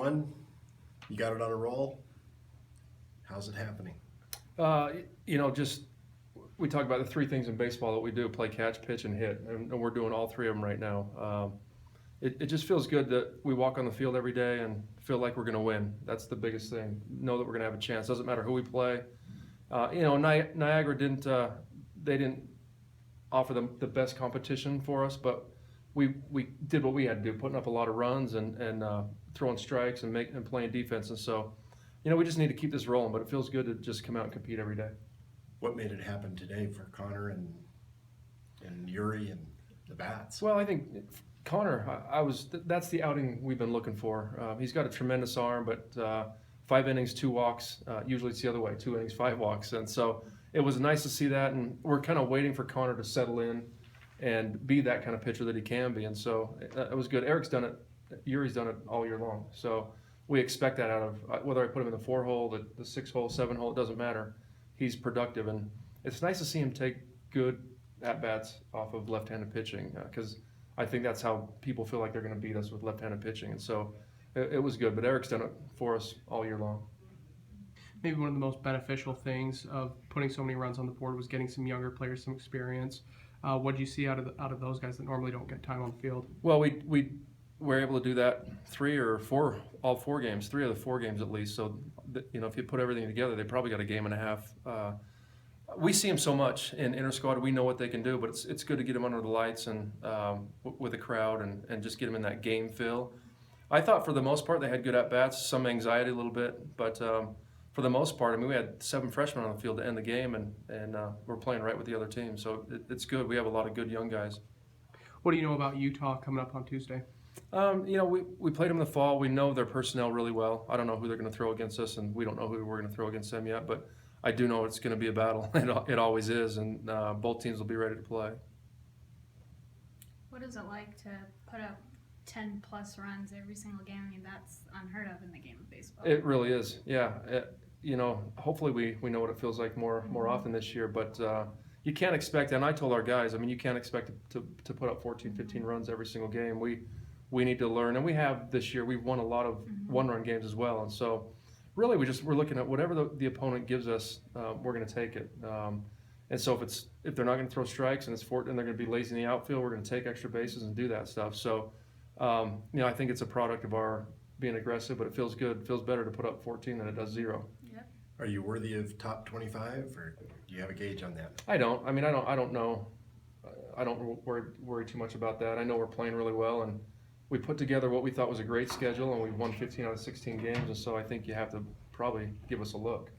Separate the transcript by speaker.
Speaker 1: 1, you got it on a roll. How's it happening?
Speaker 2: Just we talk about the three things in baseball that we do: play, catch, pitch, and hit, and we're doing all three of them right now. It just feels good that we walk on the field every day and feel like we're going to win. That's the biggest thing. Know that we're going to have a chance. Doesn't matter who we play. Niagara didn't offer the best competition for us, but we did what we had to do, putting up a lot of runs and throwing strikes and playing defense. And so, we just need to keep this rolling. But it feels good to just come out and compete every day.
Speaker 1: What made it happen today for Connor and Yuri and the bats?
Speaker 2: Well, I think Connor, that's the outing we've been looking for. He's got a tremendous arm, but 5 innings, 2 walks. Usually it's the other way: 2 innings, 5 walks. And so it was nice to see that. And we're kind of waiting for Connor to settle in and be that kind of pitcher that he can be. And so it was good. Eric's done it. Yuri's done it all year long. So we expect that out of whether I put him in the 4-hole, the 6-hole, 7-hole. It doesn't matter. He's productive, and it's nice to see him take good at-bats off of left-handed pitching because I think that's how people feel like they're going to beat us with left-handed pitching. And so it was good. But Eric's done it for us all year long.
Speaker 3: Maybe one of the most beneficial things of putting so many runs on the board was getting some younger players some experience. What do you see out of those guys that normally don't get time on the field?
Speaker 2: Well, we were able to do that 3 or 4, all 4 games, 3 of the 4 games at least. So, if you put everything together, they probably got a game and a half. We see them so much in inter-squad. We know what they can do, but it's good to get them under the lights and with a crowd and just get them in that game feel. I thought for the most part they had good at-bats, some anxiety a little bit, but for the most part, we had 7 freshmen on the field to end the game, and we're playing right with the other team. So it's good. We have a lot of good young guys.
Speaker 3: What do you know about Utah coming up on Tuesday?
Speaker 2: We played them in the fall. We know their personnel really well. I don't know who they're going to throw against us, and we don't know who we're going to throw against them yet, but I do know it's going to be a battle. It always is, and both teams will be ready to play.
Speaker 4: What is it like to put up 10-plus runs every single game? That's unheard of in the game of baseball.
Speaker 2: It really is, yeah. Hopefully we know what it feels like more often this year, but you can't expect, and I told our guys, you can't expect to put up 14, 15 runs every single game. We need to learn, and we have this year. We've won a lot of one-run games as well, and so really we're looking at whatever the opponent gives us, we're going to take it. And so if they're not going to throw strikes and they're going to be lazy in the outfield, we're going to take extra bases and do that stuff. So I think it's a product of our being aggressive, but it feels good. It feels better to put up 14 than it does 0.
Speaker 4: Yep.
Speaker 1: Are you worthy of top 25, or do you have a gauge on that?
Speaker 2: I don't. I don't know. I don't worry too much about that. I know we're playing really well, and we put together what we thought was a great schedule, and we won 15 out of 16 games, and so I think you have to probably give us a look.